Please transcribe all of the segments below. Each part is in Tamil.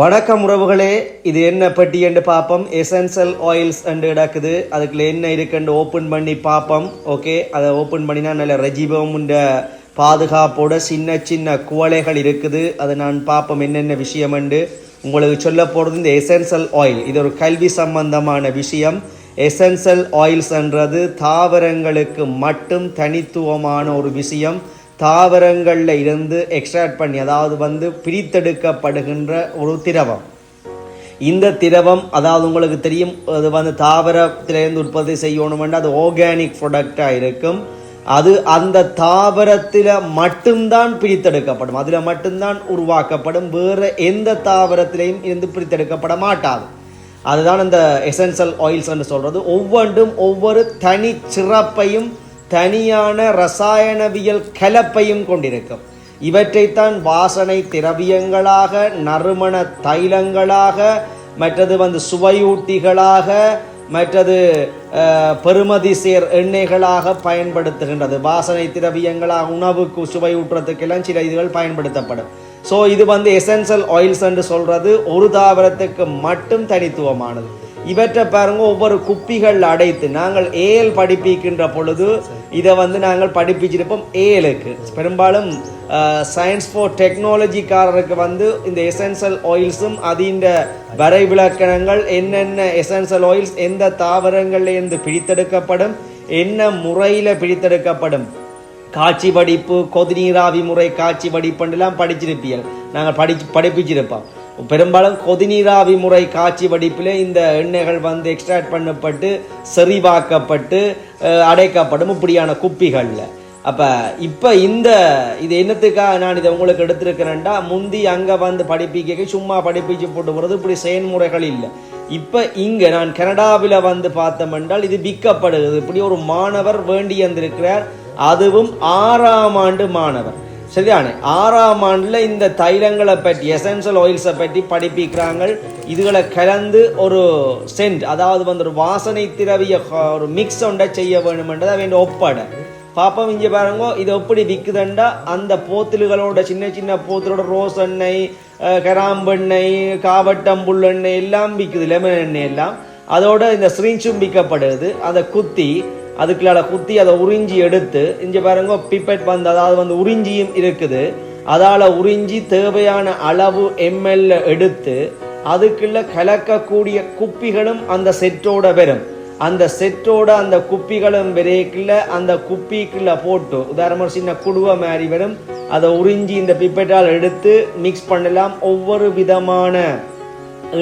வணக்கம் உறவுகளே, இது என்ன பெட்டி என்று பார்ப்போம். எசென்சியல் ஆயில்ஸ் என்று கிடக்குது. அதுக்குள்ள என்ன இருக்குன்னு ஓப்பன் பண்ணி பார்ப்போம். ஓகே, அதை ஓப்பன் பண்ணினா நல்ல ரஜீபம் பாதுகாப்போட சின்ன சின்ன குவளைகள் இருக்குது. அதை நான் பார்ப்போம் என்னென்ன விஷயம் என்று உங்களுக்கு சொல்ல போகிறது. இந்த எசென்சியல் ஆயில் இது ஒரு கல்வி சம்பந்தமான விஷயம். எசென்சியல் ஆயில்ஸ்ன்றது தாவரங்களுக்கு மட்டும் தனித்துவமான ஒரு விஷயம். தாவரங்களில் இருந்து எக்ஸ்ட்ராக்ட் பண்ணி அதாவது பிரித்தெடுக்கப்படுகின்ற ஒரு திரவம். இந்த திரவம் அதாவது உங்களுக்கு தெரியும், அது தாவரத்திலிருந்து உற்பத்தி செய்யணுமென்று அது ஆர்கானிக் ப்ராடக்டாக இருக்கும். அது அந்த தாவரத்தில் மட்டும்தான் பிரித்தெடுக்கப்படும், அதில் மட்டும்தான் உருவாக்கப்படும். வேறு எந்த தாவரத்திலையும் இருந்து பிரித்தெடுக்கப்பட மாட்டாது. அதுதான் இந்த எசென்சியல் ஆயில்ஸ் என்று சொல்கிறது. ஒவ்வொன்றும் ஒவ்வொரு தனி சிறப்பையும் தனியான ரசாயனவியல் கலப்பையும் கொண்டிருக்கும். இவற்றைத்தான் வாசனை திரவியங்களாக, நறுமண தைலங்களாக, மற்றது சுவையூட்டிகளாக, மற்றது பெறுமதி சேர் எண்ணெய்களாக பயன்படுத்துகின்றது. வாசனை திரவியங்களாக உணவுக்கு சுவையூட்டுறதுக்கெல்லாம் சில இதுகள் பயன்படுத்தப்படும். ஸோ இது எசென்சியல் ஆயில்ஸ் என்று சொல்றது ஒரு தாவரத்துக்கு மட்டும் தனித்துவமானது. இவற்றை பாருங்க, ஒவ்வொரு குப்பிகள் அடைத்து நாங்கள் ஏஎல் படிப்பிக்கின்ற பொழுது இதை நாங்கள் படிப்பிச்சிருப்போம். ஏஎலுக்கு பெரும்பாலும் சயின்ஸ் ஃபார் டெக்னாலஜிக்காரருக்கு இந்த எசென்சியல் ஆயில்ஸும் அதின் வரைவிலக்கணங்கள் என்னென்ன எசென்சியல் ஆயில்ஸ் எந்த தாவரங்கள்லேருந்து பிரித்தெடுக்கப்படும், என்ன முறையில் பிரித்தெடுக்கப்படும், காட்சி படிப்பு, கொதிநீராவி முறை காட்சி படிப்புலாம் படிச்சிருப்பீர்கள். நாங்கள் படிப்பிச்சிருப்போம். பெரும்பாலும் கொதிநீராவி முறை காட்சி வடிப்பில் இந்த எண்ணெய்கள் எக்ஸ்ட்ராக்ட் பண்ணப்பட்டு செறிவாக்கப்பட்டு அடைக்கப்படும் இப்படியான குப்பிகளில். அப்போ இப்போ இது என்னத்துக்காக நான் இதை உங்களுக்கு எடுத்திருக்கிறேன்டா, முந்தி அங்கே படிப்பிக்க சும்மா படிப்பிச்சு போட்டு போகிறது இப்படி செயல்முறைகள் இல்லை. இப்போ இங்கே நான் கனடாவில் பார்த்தோம் என்றால் இது விற்கப்படுகிறது. இப்படி ஒரு மாணவர் வேண்டி வந்திருக்கிறார், அதுவும் 6ஆம் ஆண்டு மாணவர். சரிதானே? 6ஆம் ஆண்டில் இந்த தைலங்களை பற்றி எசென்சியல் ஆயில்ஸை பற்றி படிப்பிக்கிறாங்க. இதுகளை கலந்து ஒரு சென்ட் அதாவது ஒரு வாசனை திரவிய ஒரு மிக்ஸ் ஒன்றை செய்ய வேணுமென்றதை வேண்டிய ஒப்பாடை பாப்போம். இங்கே பாருங்க, இது எப்படி விற்குதுண்டா, அந்த போத்தல்களோட சின்ன சின்ன போத்தலோட ரோஸ் எண்ணெய், கராம்பெண்ணெய், காவட்டம்புல் எண்ணெய் எல்லாம் விற்குது, லெமன் எண்ணெய் எல்லாம். அதோட இந்த ஸ்ரீஞ்சும் விற்கப்படுது. அதை அதுக்குள்ள குத்தி அதை உறிஞ்சி எடுத்து இங்கே பாருங்க பிப்பெட் அதாவது உறிஞ்சியும் இருக்குது. அதால் உறிஞ்சி தேவையான அளவு எம்எல்ல எடுத்து அதுக்குள்ள கலக்கக்கூடிய குப்பிகளும் அந்த செட்டோட வரும். அந்த செட்டோட அந்த குப்பிகளும் விரைக்குள்ள அந்த குப்பிக்குள்ள போட்டு உதாரணமாக சின்ன குடுவை மாதிரி வரும். அதை உறிஞ்சி இந்த பிப்பெட்டால் எடுத்து மிக்ஸ் பண்ணலாம். ஒவ்வொரு விதமான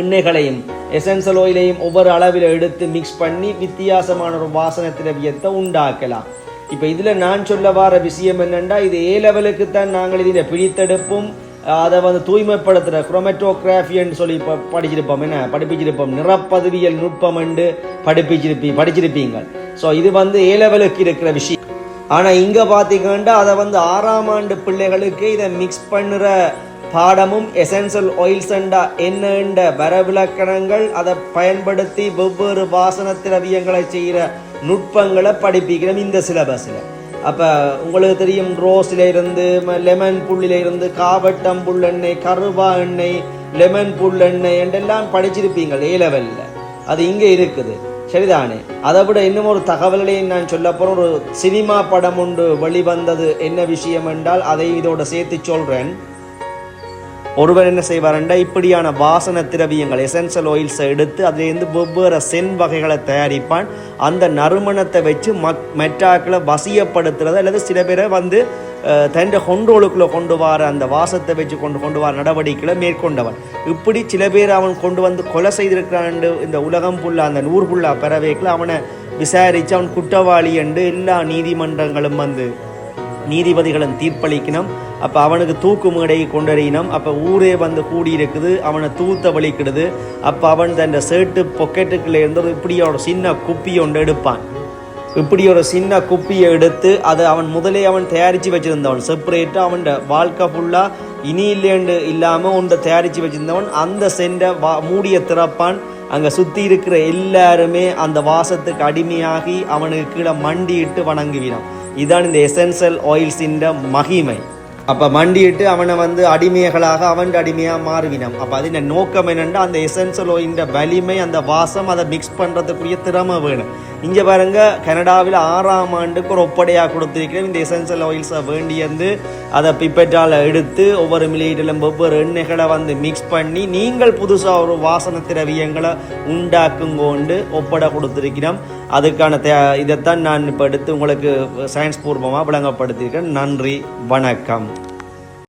எண்ணெய்களையும் எசென்சியல் ஆயிலையும் ஒவ்வொரு அளவில் எடுத்து மிக்ஸ் பண்ணி வித்தியாசமான ஒரு வாசனை திரவியத்தை உண்டாக்கலாம். இப்போ இதில் நான் சொல்ல வர விஷயம் என்னென்னா, இது ஏ லெவலுக்கு தான் நாங்கள் இதில் பிரித்தெடுப்பும் அதை தூய்மைப்படுத்துகிற குரோமேட்டோகிராஃபின்னு சொல்லி படிச்சிருப்போம். படிப்பிச்சிருப்போம். நிறப்பதவியல் நுட்பம் என்று படிச்சிருப்பீங்க. ஸோ இது ஏ லெவலுக்கு இருக்கிற விஷயம். ஆனால் இங்கே பார்த்தீங்கன்னா அதை 6ஆம் ஆண்டு பிள்ளைகளுக்கு இதை மிக்ஸ் பண்ணுற பாடமும் எசென்சியல் ஆயில்ஸ் என்ன வரவிலக்கணங்கள், அதை பயன்படுத்தி வெவ்வேறு வாசன திரவியங்களை செய்கிற நுட்பங்களை படிப்பிக்கிறோம் இந்த சிலபஸில். அப்போ உங்களுக்கு தெரியும், ரோஸில் இருந்து, லெமன் புல்லில் இருந்து, காவட்டம் புல் எண்ணெய், கருவா எண்ணெய், லெமன் புல் எண்ணெய் என்றெல்லாம் படிச்சிருப்பீங்க ஏ லெவலில். அது இங்கே இருக்குது. சரிதானே? அதை விட இன்னும் ஒரு தகவலையும் நான் சொல்ல போகிறேன். ஒரு சினிமா படம் ஒன்று வெளிவந்தது. என்ன விஷயம் என்றால் அதை இதோட சேர்த்து சொல்கிறேன். ஒருவர் என்ன செய்வார்ண்டா, இப்படியான வாசன திரவியங்கள் எசென்சியல் ஆயில்ஸை எடுத்து அதிலிருந்து வெவ்வேறு சென்ட் வகைகளை தயாரிப்பான். அந்த நறுமணத்தை வச்சு மெட்டாக்களை வசியப்படுத்துறது அல்லது சில பேரை தன் கொண்டோளுக்குள்ளே கொண்டு வர அந்த வாசத்தை வச்சு கொண்டு வர நடவடிக்கைகளை மேற்கொண்டவன். இப்படி சில பேர் அவன் கொண்டு கொலை செய்திருக்கிறான். இந்த உலகம் புல்லா அந்த 100 புல்லா பெறவேக்கில் அவனை விசாரித்து அவன் குற்றவாளி என்று எல்லா நீதிமன்றங்களும் நீதிபதிகளும் தீர்ப்பளிக்கணும். அப்போ அவனுக்கு தூக்கு மேடையை கொண்டறியினம். அப்போ ஊரே கூடியிருக்குது, அவனை தூத்த வலிக்கிடுது. அப்போ அவன் தன் ஷர்ட்டு பொக்கெட்டுக்குள்ளே இருந்து இப்படி ஒரு சின்ன குப்பியை ஒன்று எடுப்பான். இப்படி ஒரு சின்ன குப்பியை எடுத்து அதை அவன் தயாரித்து வச்சுருந்தவன் செப்பரேட்டாக அவன் வாழ்க்கை ஃபுல்லாக இனி இல்லைன்னு இல்லாமல் ஒன்றை தயாரித்து வச்சுருந்தவன். அந்த சென்டை மூடிய திறப்பான். அங்கே சுற்றி இருக்கிற எல்லாருமே அந்த வாசத்துக்கு அடிமையாகி அவனுக்கு கீழே மண்டியிட்டு வணங்குவினான். இதுதான் இந்த எசென்சியல் ஆயில்ஸின் மகிமை. அப்போ மண்டிட்டு அவனை வந்து அடிமைகளாக அவன் அடிமையாக மாறுவினம். அப்போ அது நோக்கம் என்னென்னா அந்த எசென்சியல் ஆயிலின் வலிமை அந்த வாசம் அதை மிக்ஸ் பண்ணுறதுக்குரிய திறமை வேணும். இங்கே பாருங்க கனடாவில் 6ஆம் ஆண்டுக்கு ஒரு ஒப்படையாக கொடுத்திருக்கிறேன். இந்த எசென்சியல் ஆயில்ஸை வேண்டியது அதை பிப்பெட்டால் எடுத்து ஒவ்வொரு மில்லியிலும் ஒவ்வொரு எண்ணெய்களை வந்து மிக்ஸ் பண்ணி நீங்கள் புதுசாக ஒரு வாசன திரவியங்களை உண்டாக்குங்கொண்டு ஒப்படை கொடுத்திருக்கிறோம். அதுக்கான இதைத்தான் நான் இப்போ எடுத்து உங்களுக்கு சயின்ஸ் பூர்வமாக விளங்கப்படுத்தியிருக்கேன். நன்றி, வணக்கம்.